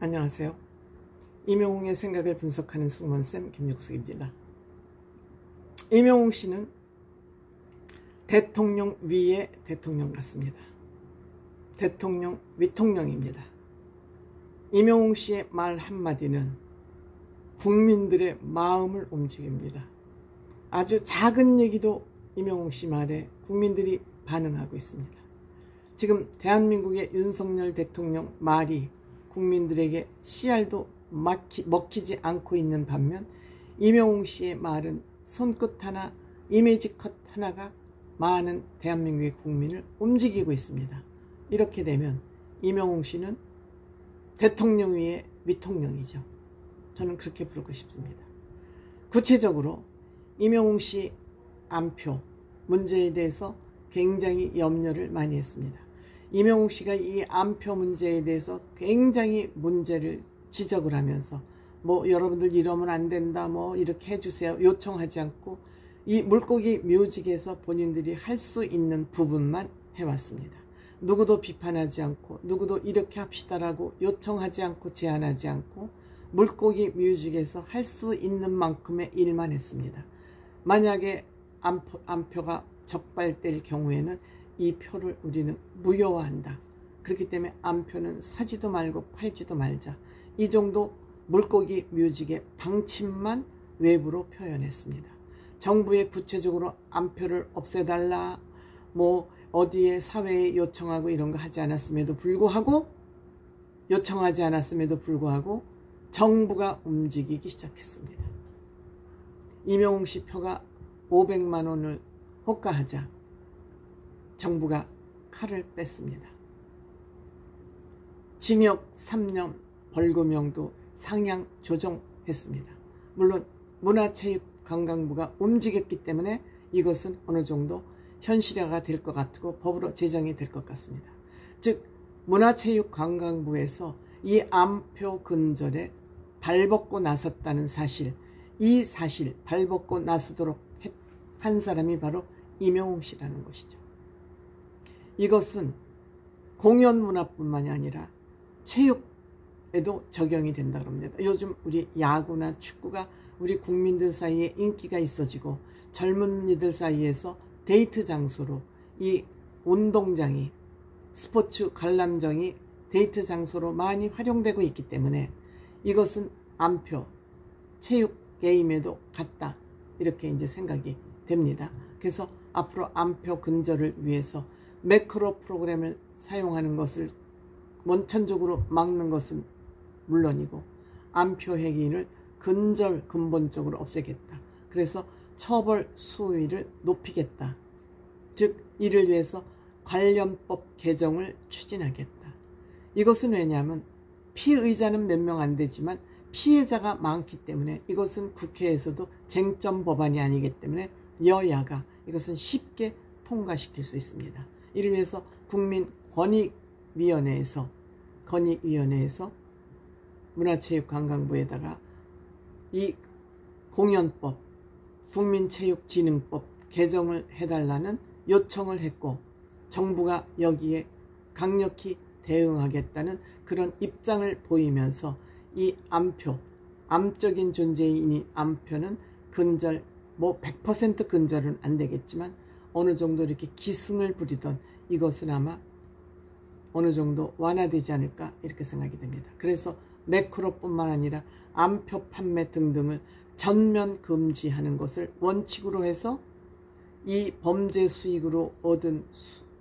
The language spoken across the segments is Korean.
안녕하세요. 임영웅의 생각을 분석하는 승무원쌤 김육숙입니다. 임영웅 씨는 대통령 위의 대통령 같습니다. 대통령 위통령입니다. 임영웅 씨의 말 한마디는 국민들의 마음을 움직입니다. 아주 작은 얘기도 임영웅 씨 말에 국민들이 반응하고 있습니다. 지금 대한민국의 윤석열 대통령 말이 국민들에게 씨알도 먹히지 않고 있는 반면 임영웅 씨의 말은 손끝 하나, 이미지 컷 하나가 많은 대한민국의 국민을 움직이고 있습니다. 이렇게 되면 임영웅 씨는 대통령 위의 위통령이죠. 저는 그렇게 부르고 싶습니다. 구체적으로 임영웅 씨 안표 문제에 대해서 굉장히 염려를 많이 했습니다. 임영웅 씨가 이 안표 문제에 대해서 굉장히 문제를 지적을 하면서 여러분들 이러면 안 된다 이렇게 해주세요 요청하지 않고 이 물고기 뮤직에서 본인들이 할 수 있는 부분만 해왔습니다. 누구도 비판하지 않고 누구도 이렇게 합시다라고 요청하지 않고 제안하지 않고 물고기 뮤직에서 할 수 있는 만큼의 일만 했습니다. 만약에 안표가 적발될 경우에는 이 표를 우리는 무효화한다. 그렇기 때문에 안표는 사지도 말고 팔지도 말자. 이 정도 물고기 뮤직의 방침만 외부로 표현했습니다. 정부에 구체적으로 안표를 없애달라 어디에 사회에 요청하고 이런 거 하지 않았음에도 불구하고 요청하지 않았음에도 불구하고 정부가 움직이기 시작했습니다. 임영웅 씨 표가 500만 원을 호가하자 정부가 칼을 뺐습니다. 징역 3년 벌금형도 상향 조정했습니다. 물론 문화체육관광부가 움직였기 때문에 이것은 어느 정도 현실화가 될 것 같고 법으로 제정이 될 것 같습니다. 즉 문화체육관광부에서 이 안표 근절에 발벗고 나섰다는 사실, 이 사실 발벗고 나서도록 한 사람이 바로 임영웅 씨라는 것이죠. 이것은 공연문화뿐만이 아니라 체육에도 적용이 된다고 합니다. 요즘 우리 야구나 축구가 우리 국민들 사이에 인기가 있어지고 젊은이들 사이에서 데이트 장소로 이 운동장이 스포츠 관람정이 데이트 장소로 많이 활용되고 있기 때문에 이것은 안표 체육 게임에도 같다 이렇게 이제 생각이 됩니다. 그래서 앞으로 안표 근절을 위해서 매크로 프로그램을 사용하는 것을 원천적으로 막는 것은 물론이고 안표 행위를 근본적으로 없애겠다. 그래서 처벌 수위를 높이겠다. 즉 이를 위해서 관련법 개정을 추진하겠다. 이것은 왜냐하면 피의자는 몇 명 안 되지만 피해자가 많기 때문에 이것은 국회에서도 쟁점 법안이 아니기 때문에 여야가 이것은 쉽게 통과시킬 수 있습니다. 이를 위해서 국민권익위원회에서 문화체육관광부에다가 이 공연법, 국민체육진흥법 개정을 해달라는 요청을 했고 정부가 여기에 강력히 대응하겠다는 그런 입장을 보이면서 이 안표, 암적인 존재인 이 안표는 근절 100% 근절은 안 되겠지만 어느 정도 이렇게 기승을 부리던 이것은 아마 어느 정도 완화되지 않을까 이렇게 생각이 됩니다. 그래서 매크로뿐만 아니라 안표 판매 등등을 전면 금지하는 것을 원칙으로 해서 이 범죄 수익으로 얻은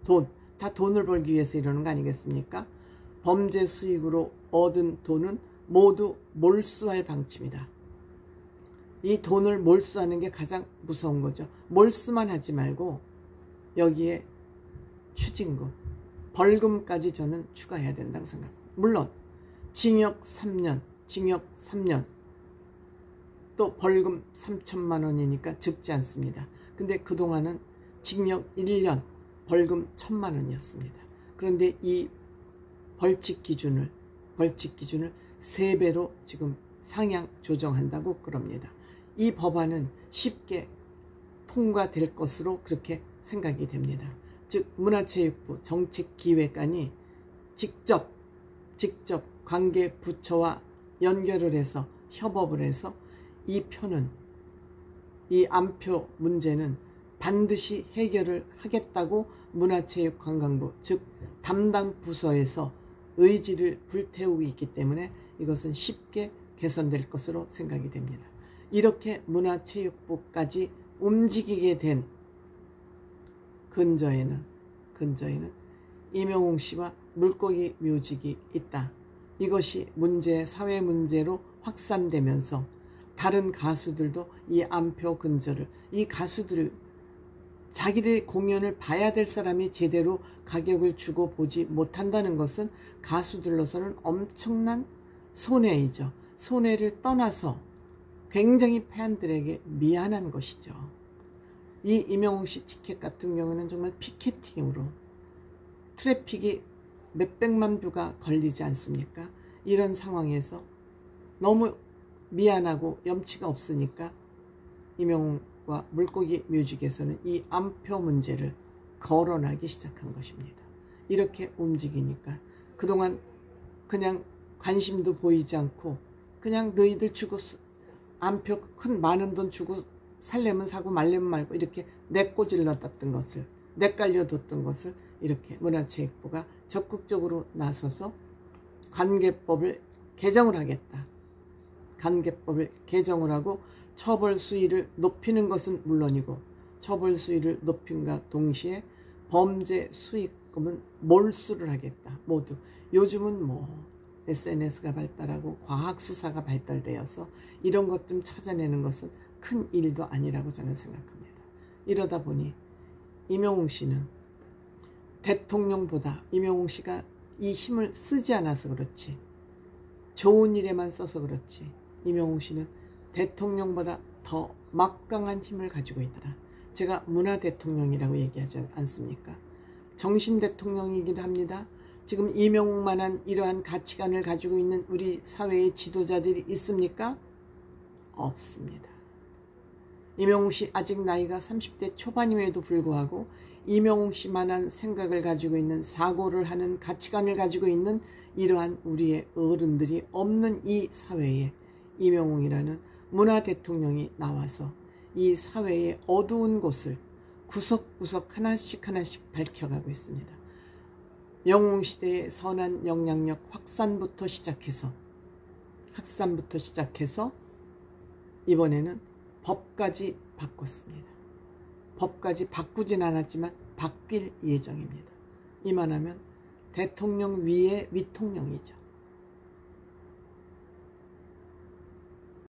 돈, 다 돈을 벌기 위해서 이러는 거 아니겠습니까? 범죄 수익으로 얻은 돈은 모두 몰수할 방침이다. 이 돈을 몰수하는 게 가장 무서운 거죠. 몰수만 하지 말고 여기에 추징금, 벌금까지 저는 추가해야 된다고 생각합니다. 물론 징역 3년 또 벌금 3천만 원이니까 적지 않습니다. 근데 그동안은 징역 1년 벌금 1,000만 원이었습니다. 그런데 이 벌칙 기준을 3배로 지금 상향 조정한다고 그럽니다. 이 법안은 쉽게 통과될 것으로 그렇게 생각이 됩니다. 즉 문화체육부 정책기획관이 직접 직접 관계 부처와 연결을 해서 협업을 해서 이 표는, 이 암표 문제는 반드시 해결을 하겠다고 문화체육관광부, 즉 담당 부서에서 의지를 불태우고 있기 때문에 이것은 쉽게 개선될 것으로 생각이 됩니다. 이렇게 문화체육부까지 움직이게 된 근저에는 임영웅 씨와 물고기 뮤직이 있다. 이것이 사회 문제로 확산되면서 다른 가수들도 이 암표 근저를, 이 가수들 자기의 공연을 봐야 될 사람이 제대로 가격을 주고 보지 못한다는 것은 가수들로서는 엄청난 손해이죠. 손해를 떠나서 굉장히 팬들에게 미안한 것이죠. 이 임영웅 씨 티켓 같은 경우는 정말 피켓팅으로 트래픽이 몇백만 뷰가 걸리지 않습니까? 이런 상황에서 너무 미안하고 염치가 없으니까 임영웅과 물고기 뮤직에서는 이 암표 문제를 거론하기 시작한 것입니다. 이렇게 움직이니까 그동안 그냥 관심도 보이지 않고 그냥 너희들 주고 암표 큰 많은 돈 주고 살려면 사고 말려면 말고 이렇게 내꼬질러뒀던 것을, 내깔려뒀던 것을 이렇게 문화체육부가 적극적으로 나서서 관계법을 개정을 하겠다. 관계법을 개정을 하고 처벌 수위를 높이는 것은 물론이고 처벌 수위를 높임과 동시에 범죄 수익금은 몰수를 하겠다. 모두. 요즘은 SNS가 발달하고 과학수사가 발달되어서 이런 것 좀 찾아내는 것은 큰 일도 아니라고 저는 생각합니다. 이러다 보니 임영웅 씨는 대통령보다 임영웅 씨가 이 힘을 쓰지 않아서 그렇지, 좋은 일에만 써서 그렇지, 임영웅 씨는 대통령보다 더 막강한 힘을 가지고 있다. 제가 문화 대통령이라고 얘기하지 않습니까? 정신 대통령이기도 합니다. 지금 임영웅만한 이러한 가치관을 가지고 있는 우리 사회의 지도자들이 있습니까? 없습니다. 임영웅 씨 아직 나이가 30대 초반임에도 불구하고 임영웅 씨만한 생각을 가지고 있는, 사고를 하는, 가치관을 가지고 있는 이러한 우리의 어른들이 없는 이 사회에 임영웅이라는 문화 대통령이 나와서 이 사회의 어두운 곳을 구석구석 하나씩 밝혀가고 있습니다. 영웅 시대의 선한 영향력 확산부터 시작해서 이번에는 법까지 바꿨습니다. 법까지 바꾸진 않았지만 바뀔 예정입니다. 이만하면 대통령 위에 위통령이죠.